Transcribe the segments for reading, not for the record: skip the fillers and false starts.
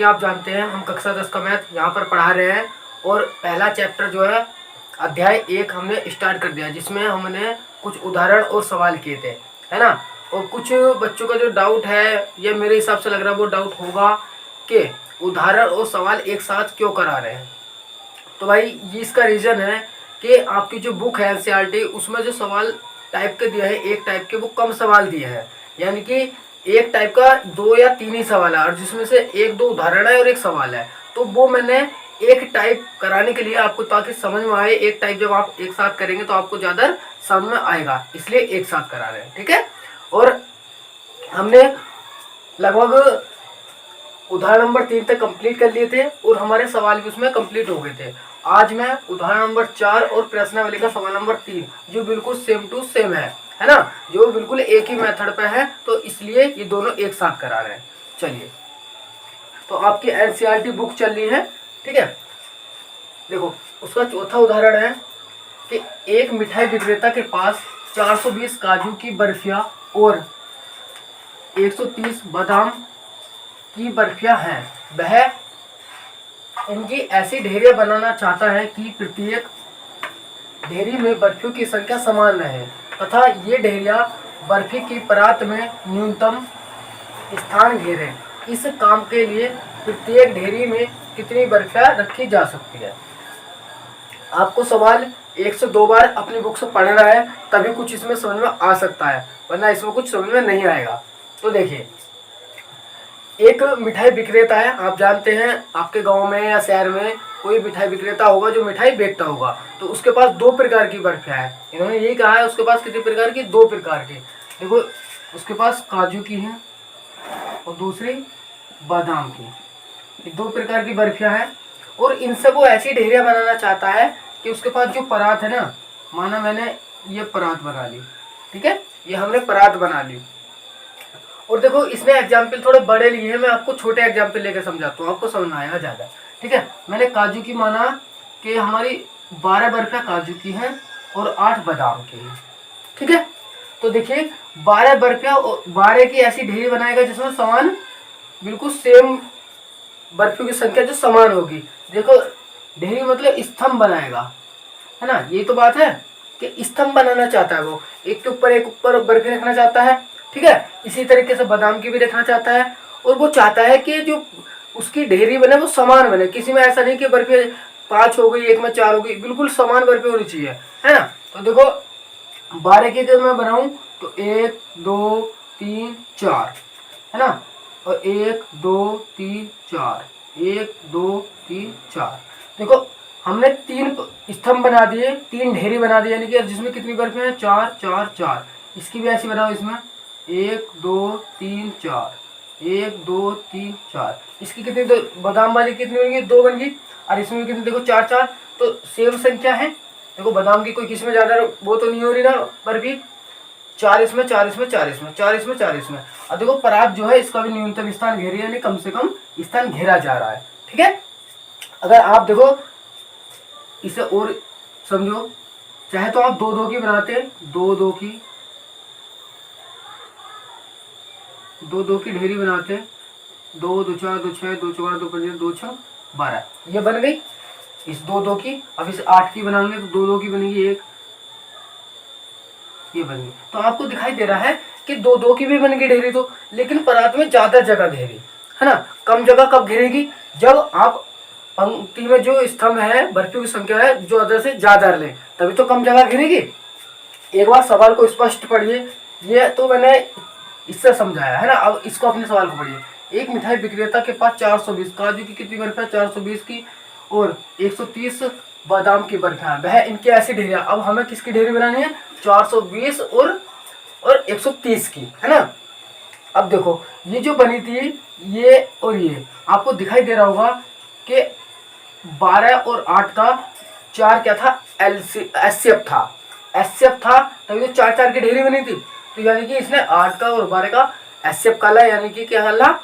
कि आप जानते हैं हम कक्षा 10 का मैथ यहाँ पर पढ़ा रहे हैं और पहला चैप्टर जो है अध्याय 1 हमने स्टार्ट कर दिया, जिसमें हमने कुछ उदाहरण और सवाल किए थे, है ना। और कुछ बच्चों का जो डाउट है, ये मेरे हिसाब से लग रहा है वो डाउट होगा कि उदाहरण और सवाल एक साथ क्यों करा रहे हैं। तो भाई ये इसका रीज़न है कि आपकी जो बुक है एनसीईआरटी, उसमें जो सवाल टाइप के दिया है, एक टाइप के वो कम सवाल दिए हैं, यानी कि एक टाइप का 2 या 3 ही सवाल है और जिसमें से 1-2 उदाहरण है और एक सवाल है। तो वो मैंने एक टाइप कराने के लिए आपको, ताकि समझ में आए, एक टाइप जब आप एक साथ करेंगे तो आपको ज़्यादा समझ में आएगा, इसलिए एक साथ करा रहे हैं, ठीक है। और हमने लगभग उदाहरण नंबर 3 तक कंप्लीट कर लिए थे और हमारे सवाल भी उसमें कंप्लीट हो गए थे। आज मैं उदाहरण नंबर 4 और प्रश्नावली का सवाल नंबर 3, जो बिल्कुल सेम टू सेम है ना, जो बिल्कुल एक ही मेथड पे है, तो इसलिए ये दोनों एक साथ करा रहे हैं। चलिए, तो आपकी एनसीईआरटी बुक चल रही है, ठीक है। देखो, उसका चौथा उदाहरण है कि एक मिठाई विक्रेता के पास 420 काजू की बर्फियां और 130 बादाम की बर्फियां हैं। वह इनकी ऐसी ढेरियां बनाना चाहता है कि प्रत्येक ढेरी में बर्फियों की संख्या समान रहे तथा ये ढेरियां बर्फी की परात में न्यूनतम स्थान घेरे। इस काम के लिए प्रत्येक ढेरी में कितनी बर्फियां रखी जा सकती है। आपको सवाल 1 से 2 बार अपनी बुक से पढ़ना है, तभी कुछ इसमें समझ में आ सकता है, वरना इसमें कुछ समझ में नहीं आएगा। तो देखिए, एक मिठाई विक्रेता है, आप जानते हैं आपके गांव में या शहर में कोई मिठाई विक्रेता होगा जो मिठाई बेचता होगा, तो उसके पास 2 प्रकार की बर्फियां हैं। इन्होंने यही कहा है उसके पास कितने प्रकार की, 2 प्रकार की। देखो, उसके पास काजू की है और दूसरी बादाम की, ये 2 प्रकार की बर्फियां हैं। और इनसे वो ऐसी ढेरियां बनाना चाहता है कि उसके पास जो परात है ना, माना मैंने ये परात बना ली, ठीक है, ये हमने परात बना ली। और देखो, इसमें एग्जाम्पल थोड़े बड़े लिए हैं, मैं आपको छोटे एग्जाम्पल लेकर समझाता हूँ, आपको समझ में आएगा ज़्यादा, ठीक है। मैंने काजू की माना कि हमारी 12 बर्फियाँ काजू की हैं और 8 बादाम की हैं, ठीक है। तो देखिए, 12 बर्फियाँ और 12 की ऐसी ढेरी बनाएगा जिसमें समान, बिल्कुल सेम बर्फियों की संख्या जो समान होगी। देखो, ढेरी मतलब स्तंभ बनाएगा, है ना, यही तो बात है कि स्तंभ बनाना चाहता है वो, एक के ऊपर एक ऊपर बर्फी रखना चाहता है, ठीक है। इसी तरीके से बादाम की भी रखना चाहता है, और वो चाहता है कि जो उसकी ढेरी बने वो समान बने, किसी में ऐसा नहीं कि बर्फी 5 हो गई, एक में 4 हो गई, बिल्कुल समान बर्फी होनी चाहिए, है ना। तो देखो, 12 की अगर मैं बनाऊं तो 1 2 3 4, है ना, और 1 2 3 4, 1 2 3 4। देखो, हमने 3 स्तंभ बना दिए, 3 ढेरी बना दी, यानी कि जिसमें कितनी बर्फी है, 4 4 4। इसकी भी ऐसी बनाओ, इसमें 1 2 3 4, 1 2 3 4। इसकी कितनी, तो बादाम वाली कितनी होंगी, 2 बन गई, और इसमें कितनी, देखो 4 4, तो सेम संख्या है। देखो, बादाम की कोई किसी में ज्यादा वो तो नहीं हो रही ना बर्फी, 4 इसमें 4 इसमें 4 इसमें 4 इसमें 4 इसमें। और देखो, परात जो है इसका भी न्यूनतम स्थान घेरी, यानी कम से कम स्थान घेरा जा रहा है, ठीक है। अगर आप देखो इसे और समझो, चाहे तो आप 2 2 की बनाते, 2 2 की, 2 2 की ढेरी बनाते, 2 2 4 2 6 2 4 2 5 2 6 12, ये बन गई इस 2 2 की। अब इस 8 की बनाएंगे तो 2 2 की बनेगी 1, ये बन गई। तो आपको दिखाई दे रहा है कि 2 2 की भी बन गई ढेरी, तो लेकिन परात में ज्यादा जगह घेरी, है ना। कम जगह कब घेरेगी, जब आप पंक्ति में जो स्तंभ है, बर्फियों की संख्या है जो ज्यादा से ज्यादा लें, तभी तो कम जगह घेरेगी। एक बार सवाल को स्पष्ट पढ़िए, ये तो मैंने इससे समझाया है ना, अब इसको अपने सवाल को पढ़िए। एक मिठाई विक्रेता के पास 420 काजू की कितनी बर्फियां, 420 की, और 130 बादाम की बर्फियां, वह इनकी ऐसी ढेरियां। अब हमें किसकी ढेरी बनानी है, 420 और 130 की, है ना। अब देखो, ये जो बनी थी, ये और ये आपको दिखाई दे रहा होगा कि 12 और 8 का 4 क्या था, एचसीएफ था, एचसीएफ था, तभी तो 4 4 की ढेरी बनी थी। तो यानी कि इसने 8 का और 12 का एचसीएफ काला, यानी कि क्या काला,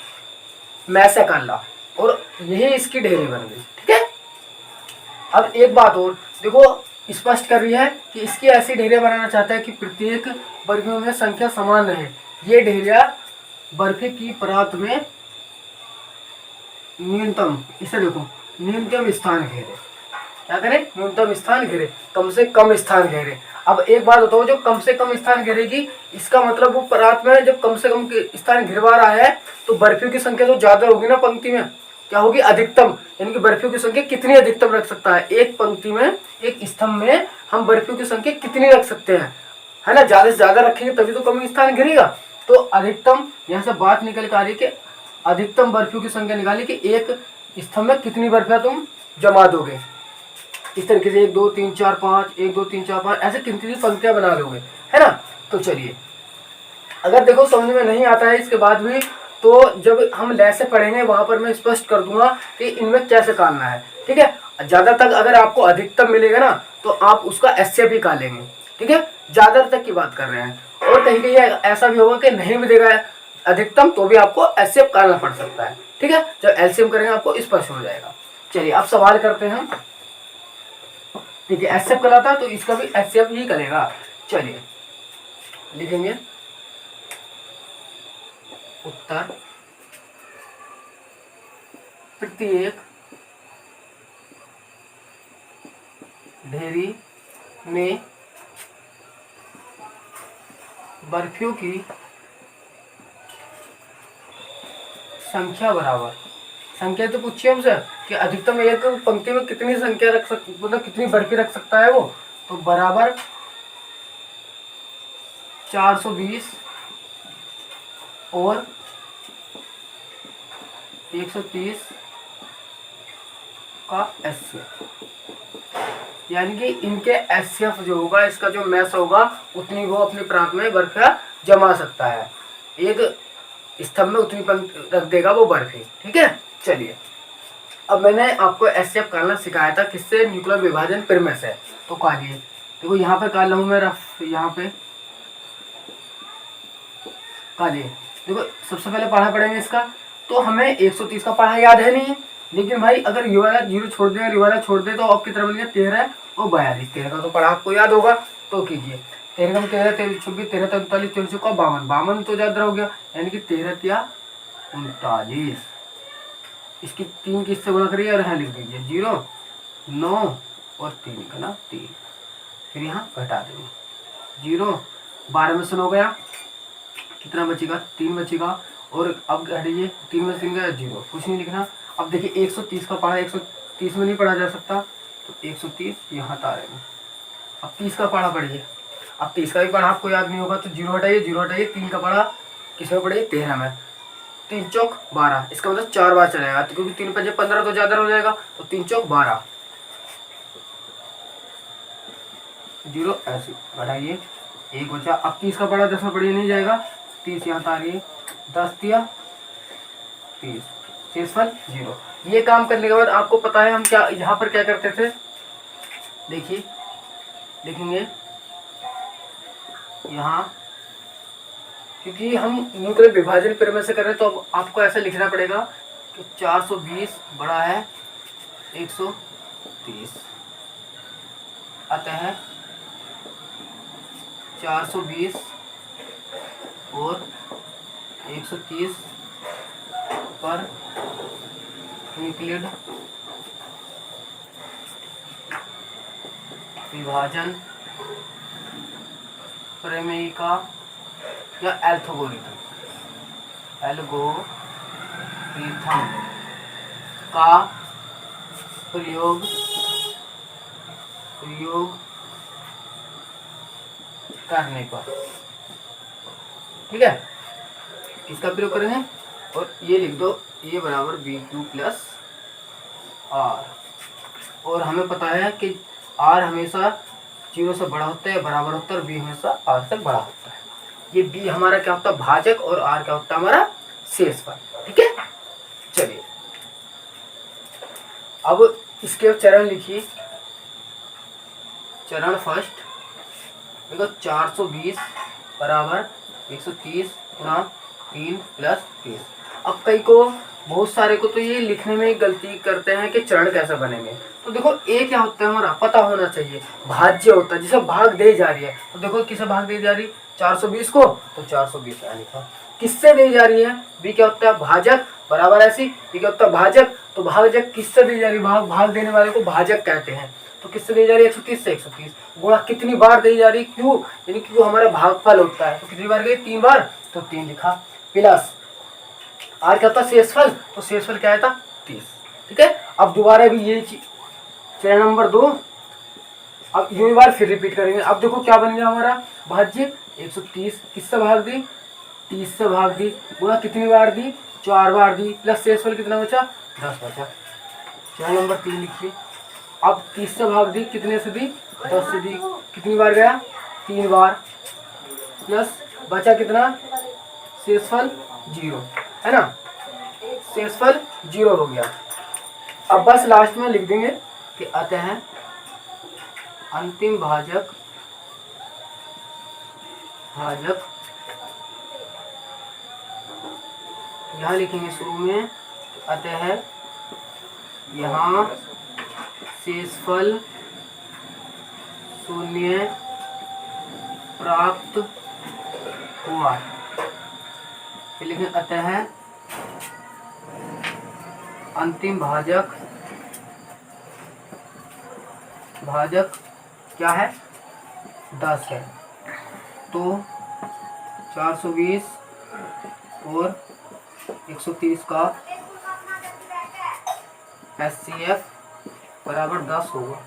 मैसे काला, और यही इसकी ढेरी बन गई, ठीक है। अब एक बात और देखो, स्पष्ट कर रही है कि इसकी ऐसी ढेरियां बनाना चाहता है कि प्रत्येक बर्फियों में संख्या समान रहे। ये ढेरियां बर्फी की परात में न्यूनतम, इसे देखो, न्यूनतम स्थान घेरे, क्या करें, न्यूनतम स्थान घेरे, कम से कम स्थान घेरे। अब एक बात बताओ, जो कम से कम स्थान घेरेगी, इसका मतलब वो परात में जब कम से कम स्थान घिरवा रहा है तो बर्फियों की संख्या तो ज्यादा होगी ना पंक्ति में, क्या होगी, अधिकतम, यानी कि बर्फियों की संख्या कितनी अधिकतम रख सकता है, एक पंक्ति में, एक स्तंभ में हम बर्फियों की संख्या कितनी रख सकते हैं, है ना, ज्यादा से ज्यादा रखेंगे तभी तो कम स्थान घिरेगा। तो अधिकतम, यहाँ से बात निकल कर आ रही है कि अधिकतम बर्फियों की संख्या निकाली कि एक स्तंभ में कितनी बर्फियां तुम जमा दोगे, इस तरीके से 1 2 3 4 5, 1 2 3 4 5, ऐसे कितनी पंक्तियां बना लोगे, है ना। तो चलिए, अगर देखो समझ में नहीं आता है इसके बाद भी, तो जब हम लैसे पढ़ेंगे वहां पर मैं स्पष्ट कर दूंगा कि इनमें कैसे काटना है, ठीक है। ज्यादातर अगर आपको अधिकतम मिलेगा ना तो आप उसका एचसीएफ ही काटेंगे, ठीक है, ज्यादातर तक की बात कर रहे हैं। और कहीं कहीं ऐसा भी होगा कि नहीं भी देगा अधिकतम तो भी आपको एचसीएफ काटना पड़ सकता है, ठीक है। जब एलसीएम करेंगे आपको स्पष्ट हो जाएगा। चलिए अब सवाल करते हैं, ठीक है, एचसीएफ कराता है तो इसका भी एचसीएफ ही करेगा। चलिए लिखेंगे उत्तर, प्रत्येक ढेरी में बर्फियों की संख्या बराबर, संख्या तो पूछिए हमसे कि अधिकतम एक पंक्ति में कितनी संख्या रख सकती, मतलब कितनी बर्फी रख सकता है वो, तो बराबर 420 और 130 का एचसीएफ, यानी कि इनके एचसीएफ जो होगा, इसका जो मैस होगा उतनी वो अपनी प्रांत में बर्फियां जमा सकता है, एक स्तंभ में उतनी रख देगा वो बर्फी, ठीक है। चलिए अब मैंने आपको एचसीएफ काटना सिखाया था, किससे, न्यूक्लियर विभाजन प्रमेय से। तो काटिए, देखो यहाँ पे काट लूँ मैं रफ, यहाँ पे काटिए। देखो सबसे पहले पढ़ा पड़ेंगे इसका, तो हमें 130 का पढ़ा याद है नहीं, लेकिन भाई अगर ये वाला जीरो छोड़ दे, ये वाला छोड़ दे, तो अब कितना बन गया 13 और 42, 13 का तो पढ़ा आपको याद होगा, तो कीजिए 13 में 13 13 26 13 43 13 का 52, 52 तो ज्यादा हो गया, यानी कि 13 या 39, इसकी 3 किससे गुणा करिए और यहाँ लिख दीजिए 0 9 और 3 का ना 3, फिर यहाँ घटा देंगे 0 12 में से 9 गया, कितना बचेगा 3 बचेगा, और अब हटिए 3 में से 0, कुछ नहीं लिखना। अब देखिए 130 का पढ़ा 130 में नहीं पढ़ा जा सकता, तो 130 यहाँ तारेंगे। अब 30 का पढ़ा पढ़िए, अब 30 का भी पढ़ा आपको याद नहीं होगा तो 0 हटाइए, 0 हटाइए, 3 का पढ़ा किस में पढ़िए 13 में, 3 चौक 12, इसका मतलब 4 बार चलेगा, तो क्योंकि 3 5 15 तो ज्यादा हो जाएगा, तो 3 चौक 12, 0 ऐसे बढ़ाइए, 1 बचा। अब 30 का पढ़ा 10 में पढ़िए नहीं जाएगा, 30 यहाँ तारिए, 10 दिया 30, शेषफल 0। ये काम करने के बाद आपको पता है हम क्या यहाँ पर क्या करते थे, देखिए लिखेंगे यहाँ, क्योंकि हम न्यूक्लियर विभाजन प्रमेय से कर रहे हैं तो अब आपको ऐसा लिखना पड़ेगा कि 420 बड़ा है 130, अतः 420 और 130 पर न्यूक्लियर विभाजन प्रमेय का या एल्गोरिथम का प्रयोग करने पर, ठीक है, इसका प्रयोग करेंगे और ये लिख दो, ये बराबर BQ प्लस R, और हमें पता है कि R हमेशा 0 से बड़ा होता है, बराबर होता है, और B हमेशा R से बड़ा होता है। ये B हमारा क्या होता है, भाजक, और R क्या होता है, हमारा शेषफल, ठीक है। चलिए अब इसके चरण लिखिए, चरण फर्स्ट, देखो 420 बराबर 130 गुणा 3 प्लस 30। अब कई को, बहुत सारे को तो ये लिखने में गलती करते हैं कि चरण कैसे बनेंगे, तो देखो ए क्या होता है हमारा पता होना चाहिए, भाज्य होता है, जिसे भाग दे जा रही है, तो देखो किसे भाग दे जा रही 420 को, तो 420 यहाँ लिखा, किससे दी जा रही है, बी क्या होता है भाजक, बराबर ऐसी, बी क्या होता है भाजक, तो भाजक किससे दी जा रही है, भाग देने वाले को भाजक कहते हैं। तो किससे दी जा रही है 130 से 130, गुणा कितनी बार दी जा रही है, क्यों, यानी क्यों हमारा भागफल होता है, तो कितनी बार गई 3 बार, तो 3 लिखा, प्लस आर क्या होता है शेषफल, तो शेषफल क्या आया था 30। ठीक है, अब दोबारा भी ये चरण नंबर 2, अब ये बार फिर रिपीट करेंगे। अब देखो क्या बन गया हमारा भाज्य 130, किससे भाग दी 30 से भाग दी, गुणा कितनी बार दी 4 बार दी, प्लस शेषफल कितना बचा 10 बचा। चरण नंबर 3 लिखिए, अब 30 से भाग दी, कितने से दी 10 से दी, कितनी बार गया 3 बार, प्लस बचा कितना शेषफल 0, है ना, शेषफल 0 हो गया। अब बस लास्ट में लिख देंगे कि अतः अंतिम भाजक यहाँ लिखेंगे शुरू में, अतः यहाँ शेषफल 0 प्राप्त हुआ। फिर लिखेंगे अतः अंतिम भाजक क्या है 10 है, तो 420 और 130 का HCF बराबर 10 होगा।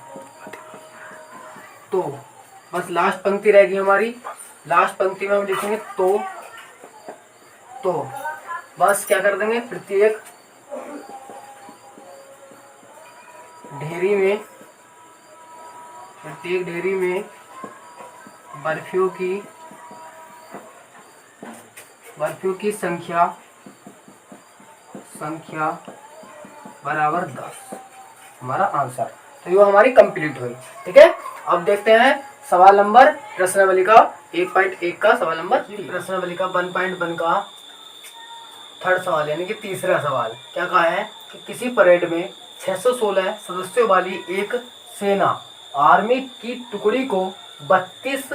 तो बस लास्ट पंक्ति रहेगी हमारी, लास्ट पंक्ति में हम लिखेंगे तो बस क्या कर देंगे, प्रत्येक ढेरी में बर्फियों की संख्या बराबर 10, हमारा आंसर। तो ये हमारी कंप्लीट हुई। ठीक है, अब देखते हैं सवाल नंबर प्रश्नावली का 1.1 का सवाल नंबर, प्रश्नावली का 1.1 का थर्ड सवाल यानी कि तीसरा सवाल क्या कहा है कि किसी परेड में 616 सदस्यों वाली एक सेना आर्मी की टुकड़ी को 32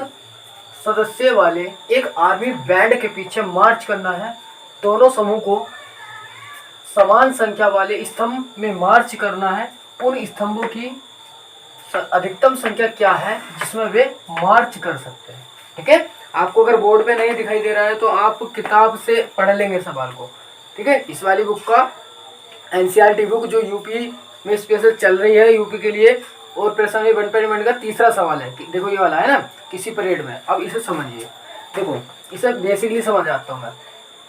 सदस्य वाले एक आर्मी बैंड के पीछे मार्च करना है। दोनों समूह को समान संख्या वाले स्तंभ में मार्च करना है। उन स्तंभों की अधिकतम संख्या क्या है जिसमें वे मार्च कर सकते हैं। ठीक है, आपको अगर बोर्ड पे नहीं दिखाई दे रहा है तो आप किताब से पढ़ लेंगे सवाल को। ठीक है, इस वाली बुक का एनसीईआरटी बुक जो यूपी में स्पेशल चल रही है यूपी के लिए, और प्रश्न 1.1 का तीसरा सवाल है। देखो ये वाला है ना, किसी परेड में। अब इसे समझिए, देखो इसे बेसिकली समझ आता हूँ मैं।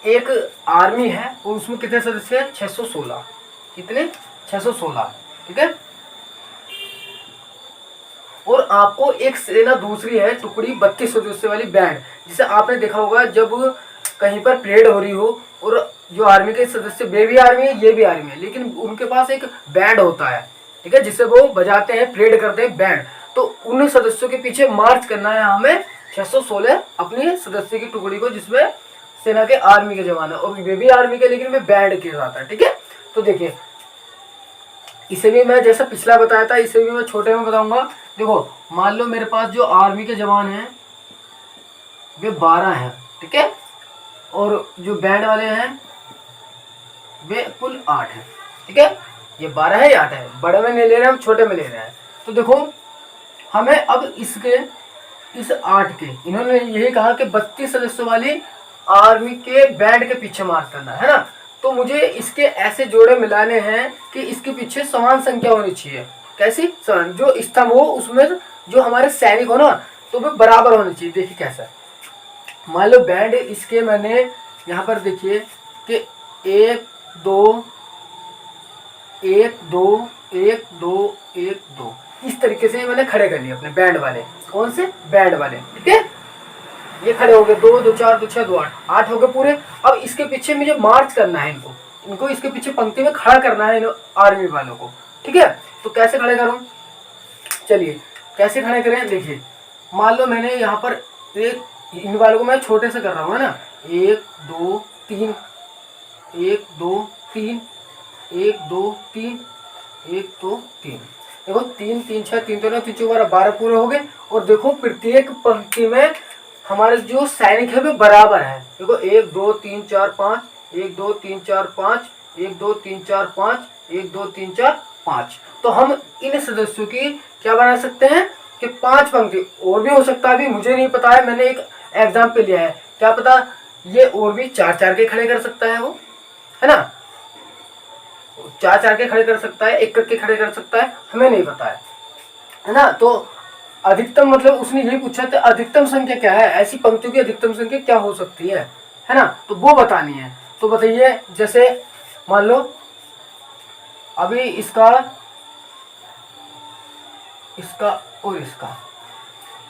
एक आर्मी है और उसमें कितने सदस्य हैं 616, कितने 616। ठीक है, और आपको एक सेना दूसरी है टुकड़ी 32 सदस्य वाली बैंड, जिसे आपने देखा होगा जब कहीं पर परेड हो रही हो और जो आर्मी के सदस्य वे भी आर्मी है ये भी आर्मी है, लेकिन उनके पास एक बैंड होता है। ठीक है, जिससे वो बजाते हैं, परेड करते हैं बैंड। तो उन सदस्यों के पीछे मार्च करना है हमें 616 अपनी सदस्य की टुकड़ी को, जिसमें सेना के आर्मी के जवान है और वे भी आर्मी के लेकिन वे बैंड के साथ है। ठीक है, तो देखिए इसे भी मैं जैसा पिछला बताया था इसे भी मैं छोटे में बताऊंगा। देखो मान लो मेरे पास जो आर्मी के जवान हैं वे 12 हैं। ठीक है, और जो बैंड वाले हैं वे कुल 8 हैं। ठीक है, ये 12 है या 8 है, बड़े में नहीं ले रहे हैं हम, छोटे में ले रहे हैं। तो देखो हमें अब इस 8 के, इन्होंने यही कहा कि 32 सदस्यों वाली आर्मी के बैंड के पीछे मार्च करना है ना। तो मुझे इसके ऐसे जोड़े मिलाने हैं कि इसके पीछे समान संख्या होनी चाहिए। कैसी समान, जो स्तंभ हो उसमें जो हमारे सैनिक हो ना तो वे बराबर होने चाहिए। देखिए कैसा, मान लो बैंड इसके मैंने यहाँ पर देखिए कि 1 2 1 2 1 2 1 2 इस तरीके से मैंने खड़े कर लिए अपने बैंड वाले। कौन से बैंड वाले। ठीक है, ये खड़े हो गए 2 2 4 2 6 2 8 हो गए पूरे। अब इसके पीछे मुझे मार्च करना है, इनको इसके पीछे पंक्ति में खड़ा करना है इन आर्मी वालों को। ठीक है, तो कैसे खड़े करूं, चलिए कैसे खड़े करें। देखिए मान लो मैंने यहाँ पर इन वालों को मैं छोटे से कर रहा हूँ है ना, 1 2 3 1 2 3 1 2 3 1 2 3। देखो 3 3 6 3 3 9 3 4 12 पूरे हो गए। और देखो प्रत्येक पंक्ति में हमारे जो सैनिक है वे बराबर है। देखो 1 2 3 4 5, 1 2 3 4 5, 1 2 3 4 5, 1 2 3 4 5। तो हम इन सदस्यों की क्या बना सकते हैं कि 5 पंक्ति, और भी हो सकता है, अभी मुझे नहीं पता है, मैंने एक एग्जाम्पल लिया है, क्या पता ये और भी 4-4 के खड़े कर सकता है, वो है ना, 4-4 के खड़े कर सकता है, 1 करके खड़े कर सकता है, हमें नहीं पता है ना। तो अधिकतम मतलब उसने यही पूछा था अधिकतम संख्या क्या है, ऐसी पंक्तियों की अधिकतम संख्या क्या हो सकती है ना, तो वो बतानी है। तो बताइए, जैसे मान लो अभी इसका और इसका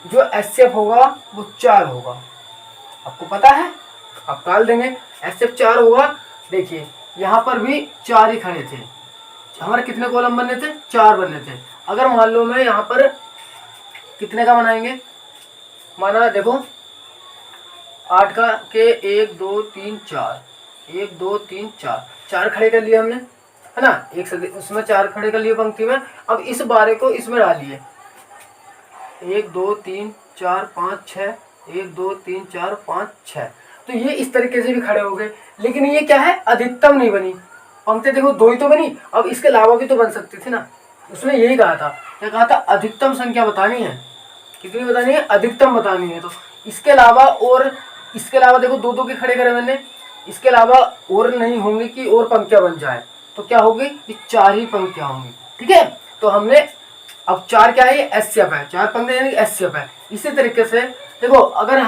जो एचसीएफ होगा वो 4 होगा, आपको पता है, आप निकाल देंगे। एचसीएफ 4 होगा। देखिए यहाँ पर भी 4 ही खड़े थे, हमारे कितने कॉलम बनने थे, 4 बनने थे। अगर मान लो मैं यहाँ पर कितने का बनाएंगे, माना देखो 8 का के 1 2 3 4, 1 2 3 4, 4 खड़े कर लिए हमने, है ना, एक उसमें 4 खड़े कर लिए पंक्ति में। अब इस 12 को इसमें डालिए, 1 2 3 4 5 6, 1 2 3 4 5 6, तो ये इस तरीके से भी खड़े हो गए। लेकिन ये क्या है, अधिकतम नहीं बनी पंक्ति, देखो 2 ही तो बनी, अब इसके अलावा भी तो बन सकती थी ना। उसने यही कहा था, क्या कहा था, अधिकतम संख्या बतानी है, कितनी बतानी है, अधिकतम बतानी है। तो इसके अलावा, और इसके अलावा देखो 2-2 के खड़े करे मैंने, इसके अलावा और नहीं होंगे कि और पंक्तियां बन जाए, तो क्या होगी, ये 4 ही पंक्तियां होंगी। ठीक है, तो हमने अब 4 क्या है, एचसीएफ है, 4 पंक्तियां यानी एचसीएफ है। इसी तरीके से देखो, अगर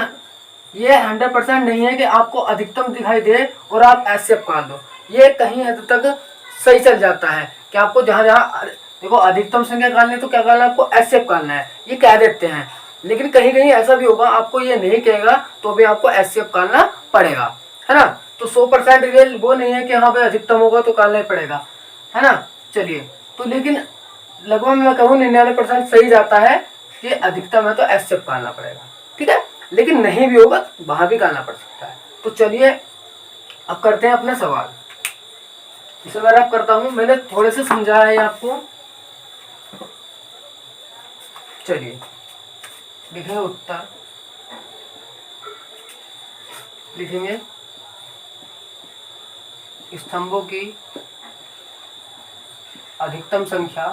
ये 100% नहीं है कि आपको अधिकतम दिखाई दे और आप एचसीएफ काट दो, ये कहीं हद तक सही चल जाता है कि आपको जहां जहां देखो अधिकतम संख्या निकालनी है तो क्या करना है, आपको एचसीएफ निकालना है, ये कह देते हैं। लेकिन कहीं कहीं ऐसा भी होगा आपको ये नहीं कहेगा तो भी आपको एचसीएफ निकालना पड़ेगा, है ना। तो 100% रियल वो नहीं है कि हाँ भाई अधिकतम होगा तो निकालना ही पड़ेगा, है ना। चलिए, तो लेकिन लगभग मैं कहूँ 99% सही जाता है कि अधिकतम है तो एचसीएफ निकालना पड़ेगा। ठीक है, लेकिन नहीं भी होगा वहां भी निकालना पड़ सकता है। तो चलिए अब करते हैं अपना सवाल। इसे मैं रब करता हूं, मैंने थोड़े से समझाया है आपको। चलिए लिखेंगे उत्तर, लिखेंगे स्तंभों की अधिकतम संख्या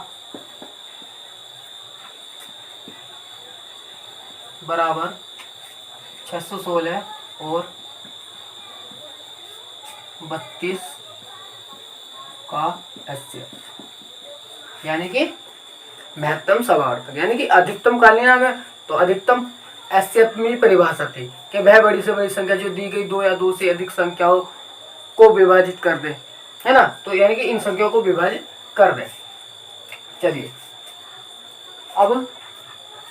बराबर 616 और 32 का एचसीएफ, यानी कि महत्तम समावर्तक, यानी कि अधिकतम काल लेना है तो अधिकतम एचसीएफ में परिभाषा थी कि वह बड़ी से बड़ी संख्या जो दी गई 2 या 2 से अधिक संख्याओं को विभाजित कर दे, है ना। तो यानी कि इन संख्याओं को विभाजित कर दे। चलिए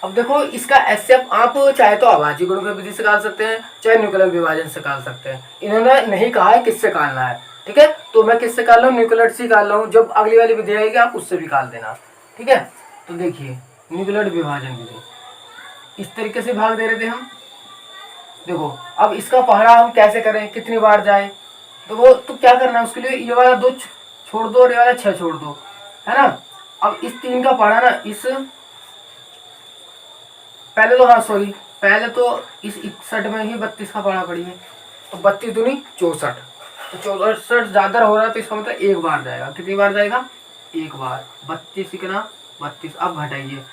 अब देखो इसका एचसीएफ आप चाहे तो आभाज्य गुणक विधि से निकाल सकते हैं, चाहे न्यूक्लियर विभाजन से निकाल सकते हैं। इन्होंने नहीं कहा है किससे निकालना है, ठीक है, तो मैं किससे निकाल रहा हूँ, न्यूक्लियर से निकाल रहा हूँ। जब अगली वाली विधि आएगी आप उससे भी निकाल देना, ठीक है। तो देखिए न्यूक्लियर विभाजन विधि, इस तरीके से भाग दे रहे थे हम। देखो अब इसका पहाड़ा हम कैसे करें, कितनी बार जाए, तो वो तो क्या करना है उसके लिए, ये वाला 2 छोड़ दो और ये वाला 6 छोड़ दो, है ना। अब इस 3 का पहाड़ा ना, इस पहले तो हाँ सॉरी पहले तो इस 61 में ही 32 का पहाड़ा पड़ी है, तो 32 दूनी 64, तो 64 ज्यादा हो रहा है तो इसका मतलब 1 बार जाएगा। कितनी बार जाएगा, 1 बार। 32 कितना 32, अब घटाइए,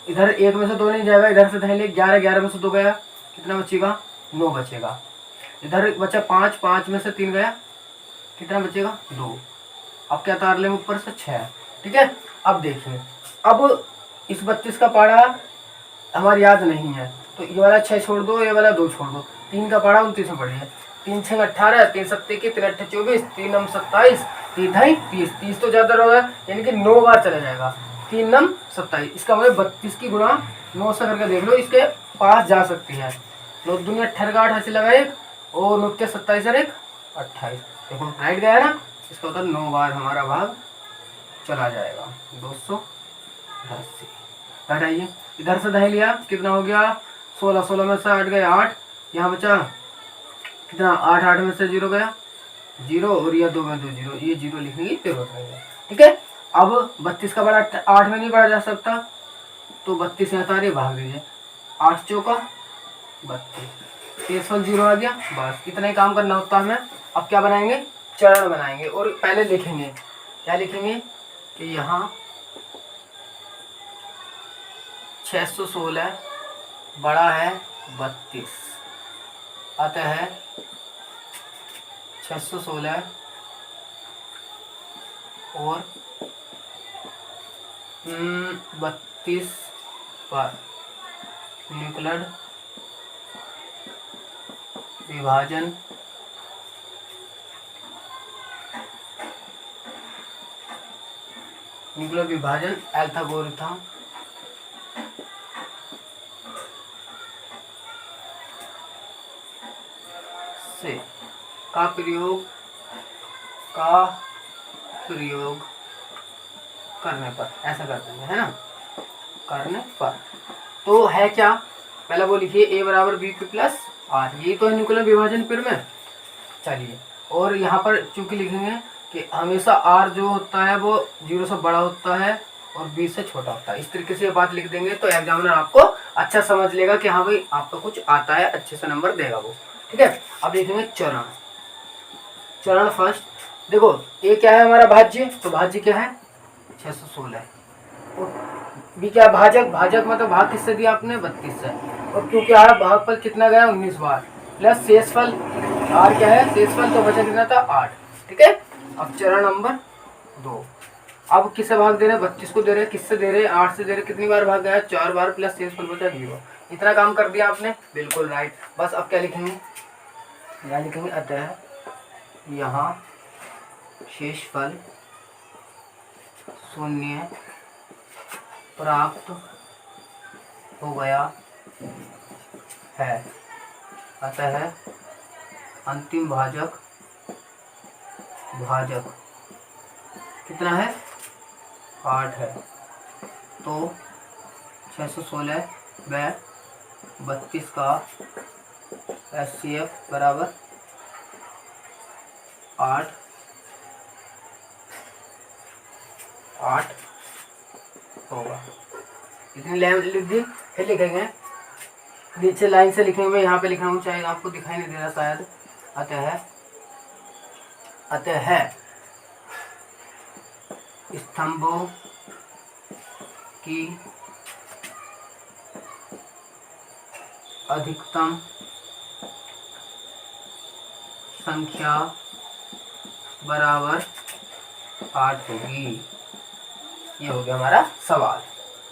इधर 1 में से 2 नहीं जाएगा, इधर से धैले 11, 11 में से 2 गया, कितना बचेगा 9 बचेगा। इधर बचा 5, 5 में से 3 गया, कितना बचेगा 2। अब क्या तार लेंगे ऊपर से 6, ठीक है। अब देखिए, अब इस 32 का पहाड़ा हमारी याद नहीं है तो ये वाला 6 छोड़ दो, ये वाला 2 छोड़ दो, 3 का पहाड़ा 29 में पड़ी है, 3 6 18, 3 7 21, 3 8 24, 3 9 27, 3 ढाई 30, 30 तो ज्यादा होगा यानी कि 9 बार चला जाएगा, 3 9 27। इसका मतलब 32 की गुणा 9 से करके देख लो, इसके पास जा सकती है। 9 दूनी 18 का 88 लगा 1 और 9 के 27 और 1 28, देखो राइट गया ना। इसका मतलब 9 बार हमारा भाग चला जाएगा, 280। हटाइए, इधर से दह लिया, कितना हो गया 16, 16 में से 8 गए 8, यहाँ बचा कितना 8, 8 में से 0 गया 0 और यह 2 में 2 0, ये 0 लिखने की जरूरत नहीं है, ठीक है। अब 32 का बड़ा 8 में नहीं पढ़ा जा सकता तो 32 यहाँ तारे भाग दीजिए, 8 चौका 32, शेषफल 0 आ गया। बस इतना ही काम करना होता है हमें। अब क्या बनाएंगे, चरण बनाएंगे और पहले लिखेंगे, क्या लिखेंगे कि यहाँ 616 बड़ा है 32, अतः 616 और 32 पर न्यूक्लियड विभाजन एल्गोरिथम से का प्रयोग करने पर, ऐसा करते हैं, है ना, करने पर। तो है क्या, पहला वो लिखिए a बराबर बी पी प्लस आर, यही तो है न्यूक्लियर विभाजन फिर में। चलिए, और यहाँ पर चूंकि लिखेंगे कि हमेशा r जो होता है वो 0 से बड़ा होता है और b से छोटा होता है। इस तरीके से ये बात लिख देंगे तो एग्जामिनर आपको अच्छा समझ लेगा कि हाँ भाई आपको कुछ आता है, अच्छे से नंबर देगा वो। ठीक है, अब लिखेंगे चरण। चरण फर्स्ट, देखो ये क्या है हमारा भाज्य, तो भाज्य क्या है 616, बी क्या भाजक, भाजक मतलब भाग किससे दिया आपने 32 से, और क्यों क्या है भाग पर कितना गया 19 बार, प्लस शेषफल आर क्या है शेषफल, तो बचा कितना था 8। ठीक है, अब चरण नंबर 2, अब किससे भाग दे रहे हैं 32 को दे रहे हैं, किससे दे रहे हैं 8 से दे रहे हैं, कितनी बार भाग गया 4 बार, प्लस शेषफल बचा 0। इतना काम कर दिया आपने, बिल्कुल राइट। बस अब क्या लिखेंगे, यहाँ लिखेंगे अतः यहाँ शेषफल 0 प्राप्त हो गया है, अतः अंतिम भाजक कितना है 8 है, तो 616 व 32 का HCF बराबर 8 होगा। इतनी लाइन लिख दी, फिर लिखेंगे नीचे लाइन से लिखेंगे, मैं यहाँ पे लिख रहा हूँ चाहे आपको दिखाई नहीं दे रहा शायद, अतः स्तंभों की अधिकतम संख्या बराबर 8 होगी। ये हो गया हमारा सवाल।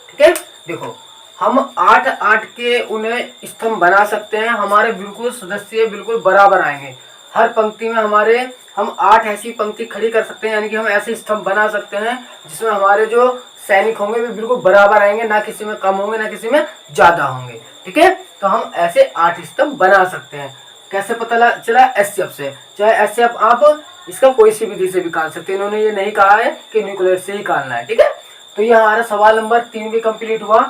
ठीक है, देखो हम 8 के उन्हें स्तंभ बना सकते हैं, हमारे बिल्कुल सदस्य बिल्कुल बराबर आएंगे। हर पंक्ति में हमारे हम 8 ऐसी पंक्ति खड़ी कर सकते हैं, यानी कि हम ऐसे स्तंभ बना सकते हैं जिसमें हमारे जो सैनिक होंगे वे बिल्कुल बराबर आएंगे, ना किसी में कम होंगे ना किसी में ज्यादा होंगे। ठीक है, तो हम ऐसे 8 स्तंभ बना सकते हैं। कैसे पता चला, HCF से। चाहे HCF आप इसका कोई सी विधि से भी निकाल सकते हैं, इन्होंने ये नहीं कहा है कि न्यूक्लियर से ही निकालना है। ठीक है, तो ये हमारा सवाल नंबर 3 भी कंप्लीट हुआ।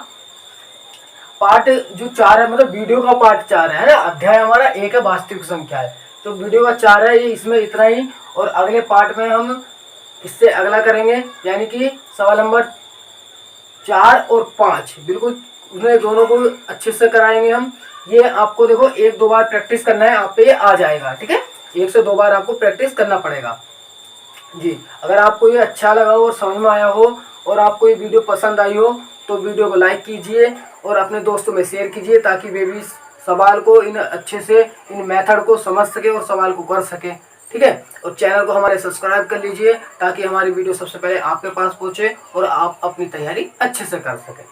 पार्ट जो 4 है, मतलब वीडियो का पार्ट 4 है ना, अध्याय हमारा 1 है वास्तविक संख्या है, तो वीडियो का 4 है, ये इसमें इतना ही। और अगले पार्ट में हम इससे अगला करेंगे, यानी कि सवाल नंबर 4 और 5 बिल्कुल उन्हें दोनों को अच्छे से कराएंगे हम। ये आपको देखो 1-2 बार प्रैक्टिस करना है, आप पे ये आ जाएगा। ठीक है, 1 से 2 बार आपको प्रैक्टिस करना पड़ेगा जी। अगर आपको ये अच्छा लगा हो और समझ में आया हो और आपको ये वीडियो पसंद आई हो तो वीडियो को लाइक कीजिए और अपने दोस्तों में शेयर कीजिए, ताकि वे भी सवाल को इन अच्छे से इन मेथड को समझ सके और सवाल को कर सके। ठीक है, और चैनल को हमारे सब्सक्राइब कर लीजिए ताकि हमारी वीडियो सबसे पहले आपके पास पहुंचे और आप अपनी तैयारी अच्छे से कर सकें।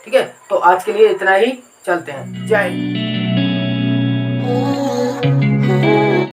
ठीक है, तो आज के लिए इतना ही, चलते हैं, जय हिंद।